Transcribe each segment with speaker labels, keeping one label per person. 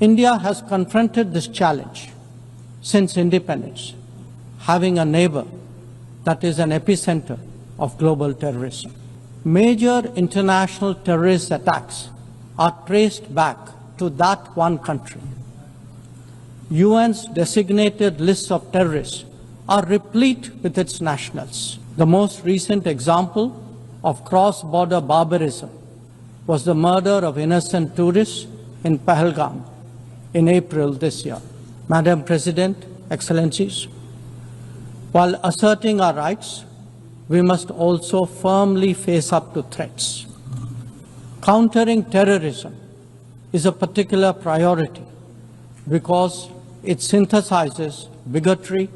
Speaker 1: India has confronted this challenge since independence, having a neighbor that is an epicenter of global terrorism. Major international terrorist attacks are traced back to that one country. UN's designated lists of terrorists are replete with its nationals. The most recent example of cross-border barbarism was the murder of innocent tourists in Pahalgam in April this year. Madam President, Excellencies, while asserting our rights, we must also firmly face up to threats. Countering terrorism is a particular priority because it synthesizes bigotry,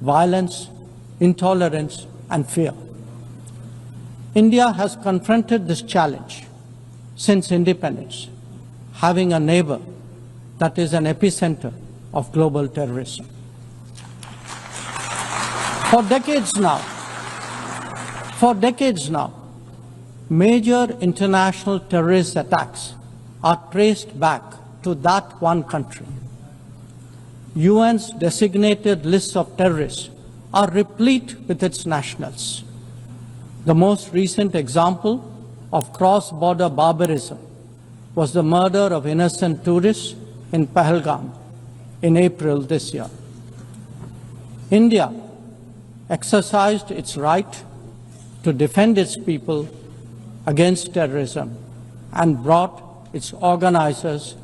Speaker 1: violence, intolerance, and fear. India has confronted this challenge since independence, having a neighbor that is an epicenter of global terrorism. For decades now, major international terrorist attacks are traced back to that one country. UN's designated lists of terrorists are replete with its nationals. The most recent example of cross-border barbarism was the murder of innocent tourists in Pahalgam in April this year. India exercised its right to defend its people against terrorism and brought its organizers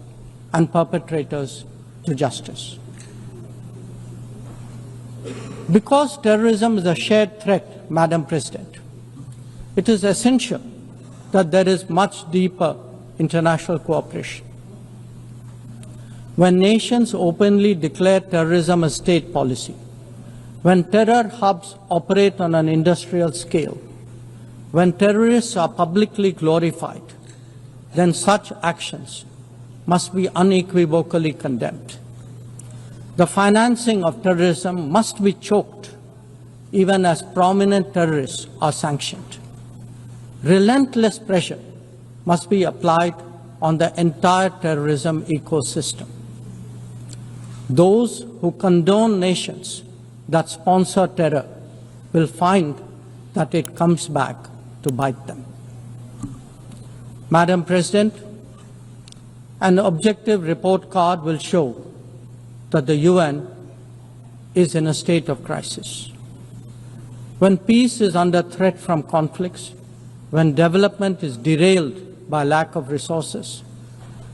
Speaker 1: and perpetrators to justice. Because terrorism is a shared threat, Madam President, it is essential that there is much deeper international cooperation. When nations openly declare terrorism a state policy, when terror hubs operate on an industrial scale, when terrorists are publicly glorified, then such actions must be unequivocally condemned. The financing of terrorism must be choked, even as prominent terrorists are sanctioned. Relentless pressure must be applied on the entire terrorism ecosystem. Those who condone nations that sponsor terror will find that it comes back to bite them. Madam President, an objective report card will show that the UN is in a state of crisis. When peace is under threat from conflicts, when development is derailed by lack of resources,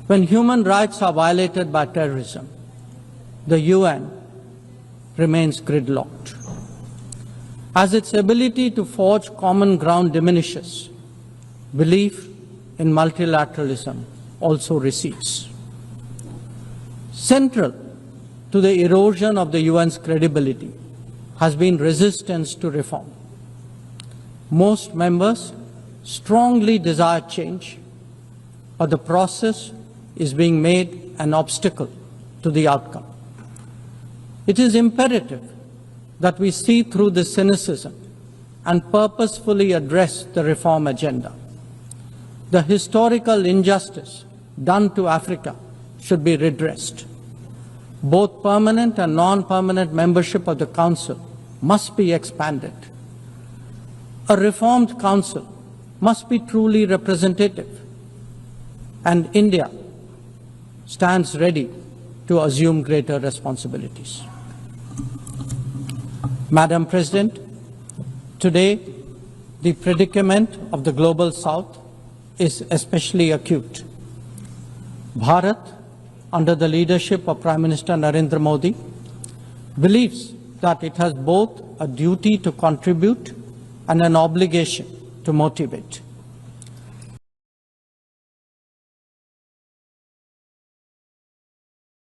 Speaker 1: when human rights are violated by terrorism, the UN remains gridlocked. As its ability to forge common ground diminishes, belief in multilateralism also recedes. Central to the erosion of the UN's credibility has been resistance to reform. Most members strongly desire change, but the process is being made an obstacle to the outcome. It is imperative that we see through this cynicism and purposefully address the reform agenda. The historical injustice done to Africa should be redressed. Both permanent and non-permanent membership of the Council must be expanded. A reformed Council must be truly representative, and India stands ready to assume greater responsibilities. Madam President, today the predicament of the Global South is especially acute. Bharat, under the leadership of Prime Minister Narendra Modi, believes that it has both a duty to contribute and an obligation to motivate.